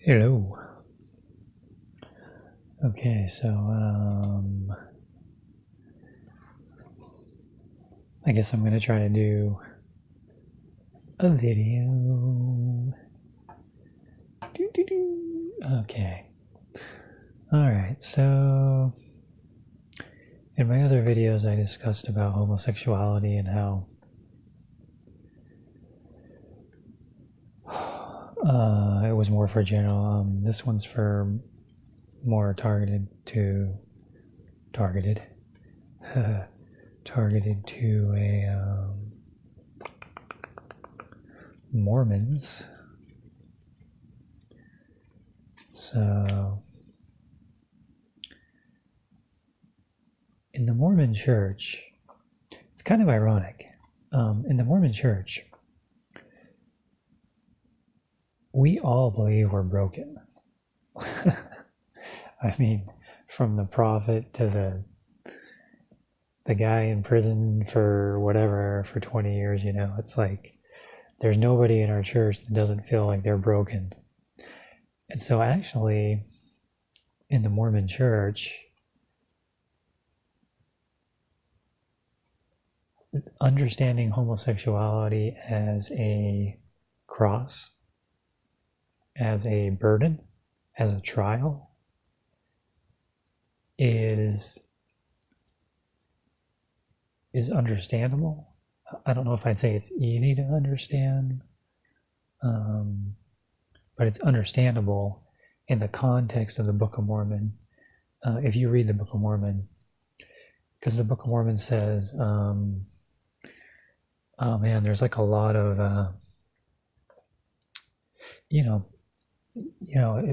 Hello. Okay, so I guess I'm gonna try to do a video. Okay. Alright, so in my other videos I discussed about homosexuality and how it was more for general. This one's for more targeted to Mormons. So in the Mormon church, it's kind of ironic. In the Mormon church, we all believe we're broken. I mean, from the prophet to the guy in prison for whatever for 20 years, it's like there's nobody in our church that doesn't feel like they're broken. And so actually in the Mormon church, understanding homosexuality as a cross, as a burden, as a trial is understandable. I don't know if I'd say it's easy to understand, but it's understandable in the context of the Book of Mormon. If you read the Book of Mormon, because the Book of Mormon says, oh man, there's like a lot of,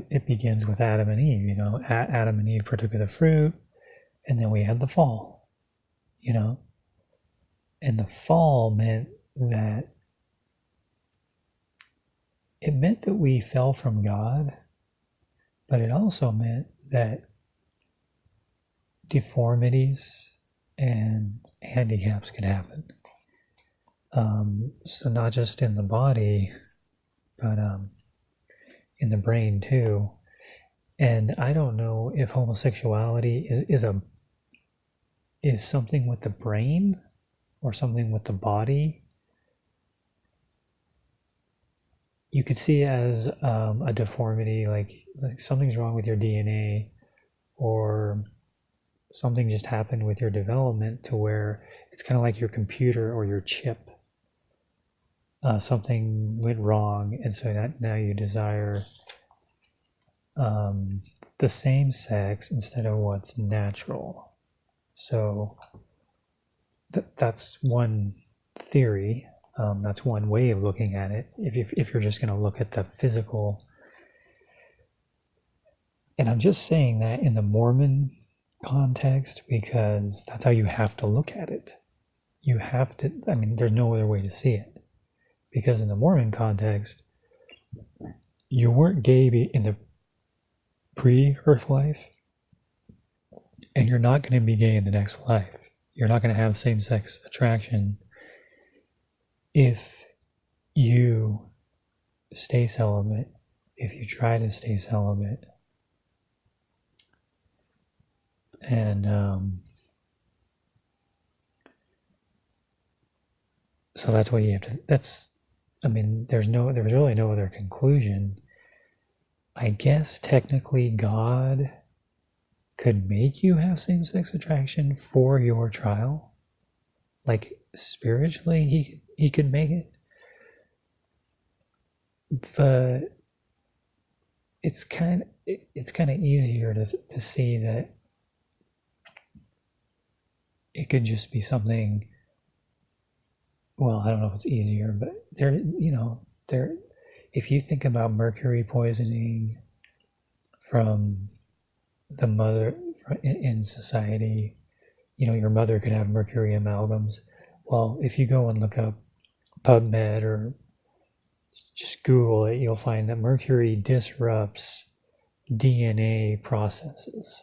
it begins with Adam and Eve. Adam and Eve partook of the fruit, and then we had the fall. And the fall meant that we fell from God, but it also meant that deformities and handicaps could happen. So not just in the body, but in the brain too. And I don't know if homosexuality is something with the brain or something with the body. You could see it as a deformity, like something's wrong with your DNA, or something just happened with your development to where it's kind of like your computer or your chip. Something went wrong, and so now you desire the same sex instead of what's natural. So that's one theory. That's one way of looking at it. If you're just going to look at the physical, and I'm just saying that in the Mormon context because that's how you have to look at it. You have to. I mean, there's no other way to see it. Because in the Mormon context, you weren't gay in the pre-earth life, and you're not going to be gay in the next life. You're not going to have same-sex attraction if you stay celibate, if you try to stay celibate. And so that's what you have to, there's really no other conclusion. I guess technically God could make you have same-sex attraction for your trial. Like spiritually, he could make it. But it's kind of easier to see that it could just be something. Well, I don't know if it's easier, but if you think about mercury poisoning from the mother in society, your mother could have mercury amalgams. Well, if you go and look up PubMed or just Google it, you'll find that mercury disrupts DNA processes.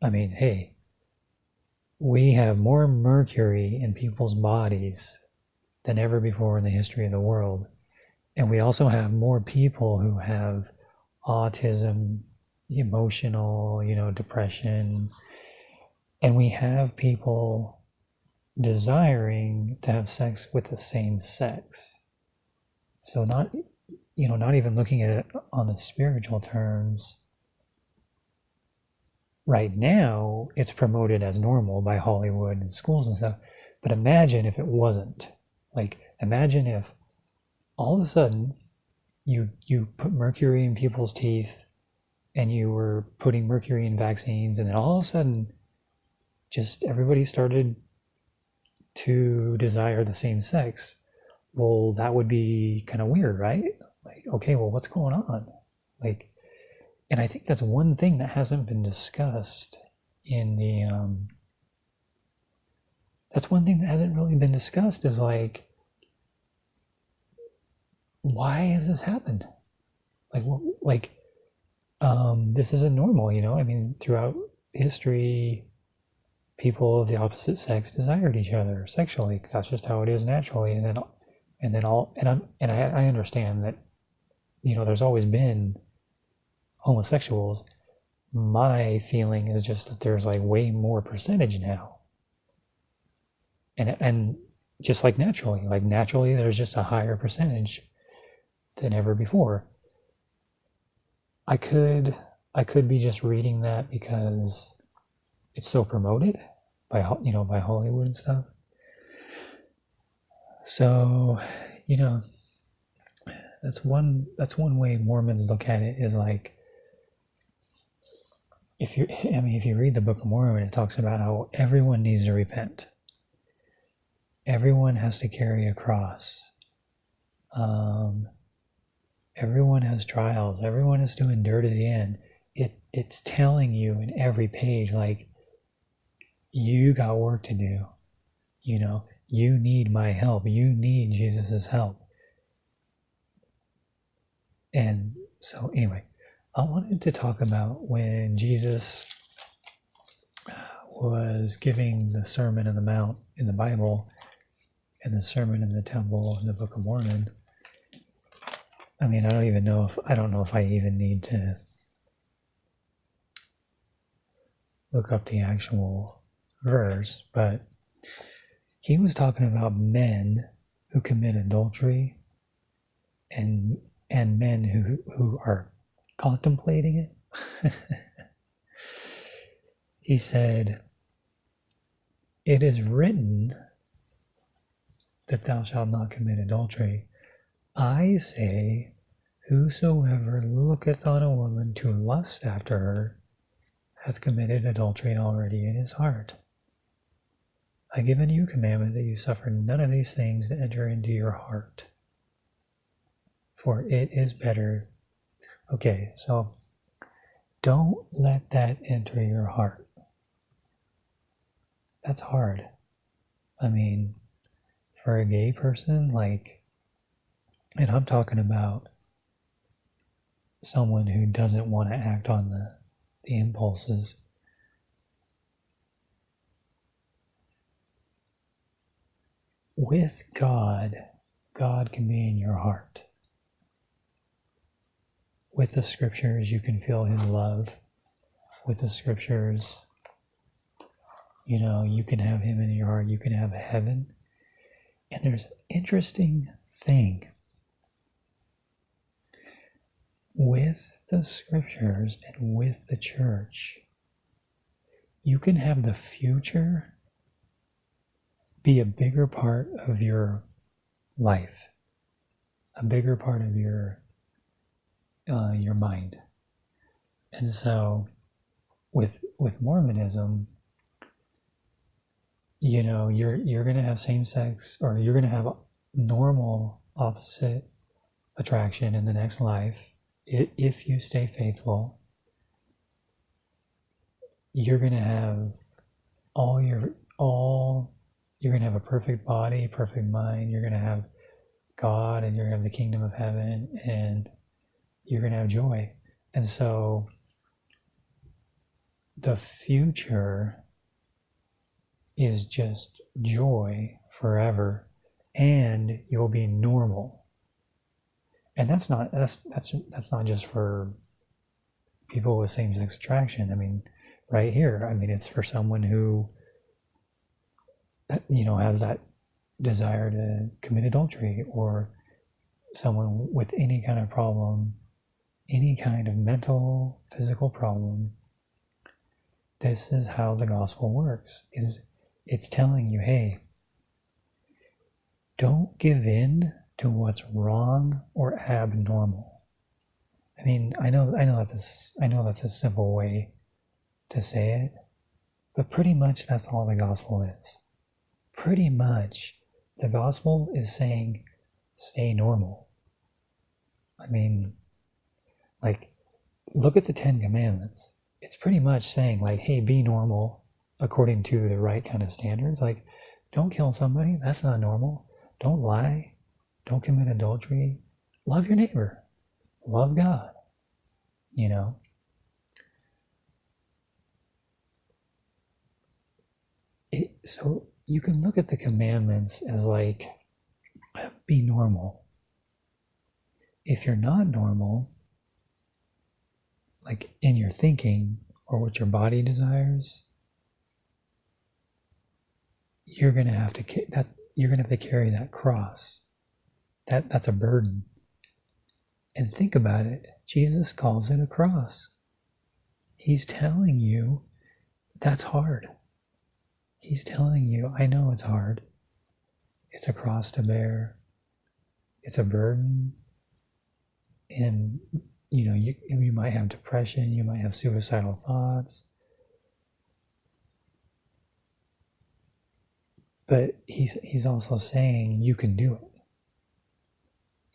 I mean, hey, we have more mercury in people's bodies than ever before in the history of the world. And we also have more people who have autism, emotional, depression. And we have people desiring to have sex with the same sex. So not even looking at it on the spiritual terms. Right now, it's promoted as normal by Hollywood and schools and stuff. But imagine if it wasn't. Like, imagine if all of a sudden you put mercury in people's teeth and you were putting mercury in vaccines, and then all of a sudden just everybody started to desire the same sex. Well, that would be kind of weird, right? Like, okay, well, what's going on? Like, and I think that's one thing that hasn't been discussed in the that's one thing that hasn't really been discussed is like, why has this happened? Like this isn't normal, I mean, throughout history, people of the opposite sex desired each other sexually because that's just how it is naturally. I understand that there's always been homosexuals. My feeling is just that there's like way more percentage now, and just like naturally there's just a higher percentage than ever before. I could be just reading that because it's so promoted by by Hollywood and stuff. So that's one way Mormons look at it, is like, if you read the Book of Mormon, it talks about how everyone needs to repent. Everyone has to carry a cross. Everyone has trials. Everyone has to endure to the end. It's telling you in every page, like, you got work to do. You need my help. You need Jesus's help. And so anyway, I wanted to talk about when Jesus was giving the Sermon on the Mount in the Bible and the Sermon in the Temple in the Book of Mormon. I mean, I don't know if I even need to look up the actual verse, but he was talking about men who commit adultery and men who are contemplating it. He said, "It is written that thou shalt not commit adultery. I say, whosoever looketh on a woman to lust after her hath committed adultery already in his heart. I give unto you a commandment that you suffer none of these things to enter into your heart. For it is better." Okay, so don't let that enter your heart. That's hard. I mean, for a gay person, and I'm talking about someone who doesn't want to act on the impulses. With God can be in your heart. With the scriptures, you can feel his love. With the scriptures, you can have him in your heart. You can have heaven. And there's an interesting thing. With the scriptures and with the church, you can have the future be a bigger part of your life, a bigger part of your mind. And so with Mormonism, you're going to have same sex, or you're going to have normal opposite attraction in the next life. If you stay faithful, you're going to have you're going to have a perfect body, perfect mind. You're going to have God, and you're going to have the kingdom of heaven, and you're going to have joy. And so the future is just joy forever, and you'll be normal. And that's not just for people with same-sex attraction. I mean, right here, I mean, it's for someone who, has that desire to commit adultery, or someone with any kind of problem, any kind of mental, physical problem. This is how the gospel works. It's telling you, hey, don't give in to what's wrong or abnormal. I mean, I know that's a simple way to say it, but pretty much that's all the gospel is. Pretty much, the gospel is saying, stay normal. I mean, like, look at the 10 Commandments. It's pretty much saying, like, hey, be normal according to the right kind of standards. Like, don't kill somebody. That's not normal. Don't lie. Don't commit adultery. Love your neighbor. Love God. So you can look at the commandments as like, be normal. If you're not normal, like in your thinking or what your body desires, you're gonna have to carry that cross. That's a burden. And think about it. Jesus calls it a cross. He's telling you that's hard. He's telling you, I know it's hard. It's a cross to bear. It's a burden. And, you might have depression. You might have suicidal thoughts. But he's also saying you can do it.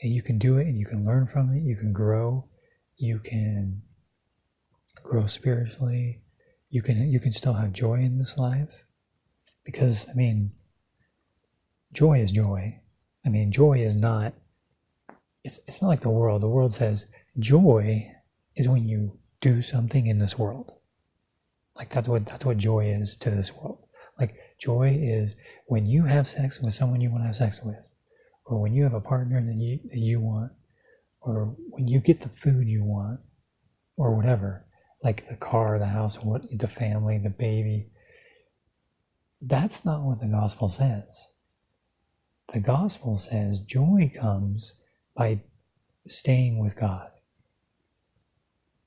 And you can do it, and you can learn from it. You can grow. You can grow spiritually. You can still have joy in this life. Because, I mean, joy is joy. I mean, joy is not, it's not like the world. The world says joy is when you do something in this world. Like that's what joy is to this world. Like joy is when you have sex with someone you want to have sex with, or when you have a partner that you want, or when you get the food you want, or whatever, like the car, the house, the family, the baby. That's not what the gospel says. The gospel says joy comes by staying with God.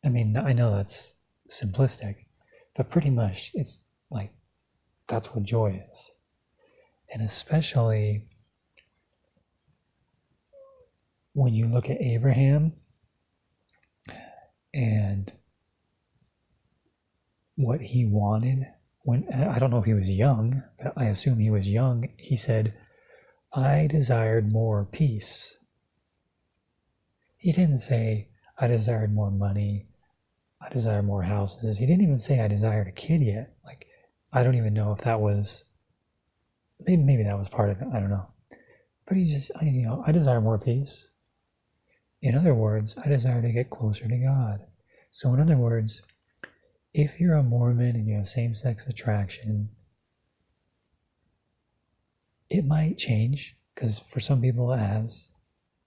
I mean, I know that's simplistic, but pretty much it's like that's what joy is. And especially when you look at Abraham and what he wanted, when I don't know if he was young, but I assume he was young, he said, I desired more peace. He didn't say, I desired more money, I desired more houses. He didn't even say I desired a kid yet. Like, I don't even know if that was, maybe that was part of it, I don't know. But he just, I desire more peace. In other words, I desire to get closer to God. So in other words, if you're a Mormon and you have same-sex attraction, it might change, because for some people it has.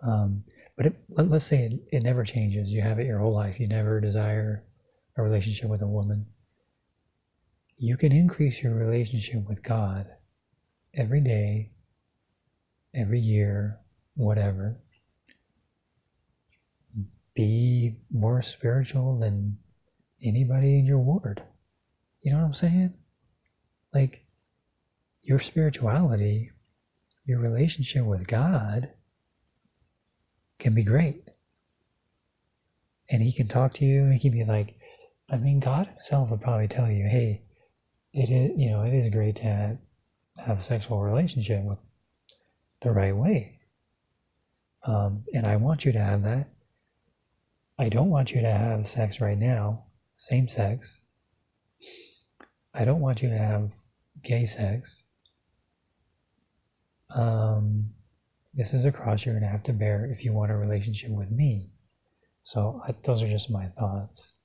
But let's say it never changes. You have it your whole life. You never desire a relationship with a woman. You can increase your relationship with God every day, every year, whatever. Be more spiritual than anybody in your ward. You know what I'm saying? Like, your spirituality, your relationship with God can be great. And he can talk to you, and he can be like, I mean, God himself would probably tell you, hey, it is great to have a sexual relationship with the right way. And I want you to have that. I don't want you to have sex right now, same sex. I don't want you to have gay sex. This is a cross you're going to have to bear if you want a relationship with me. So those are just my thoughts.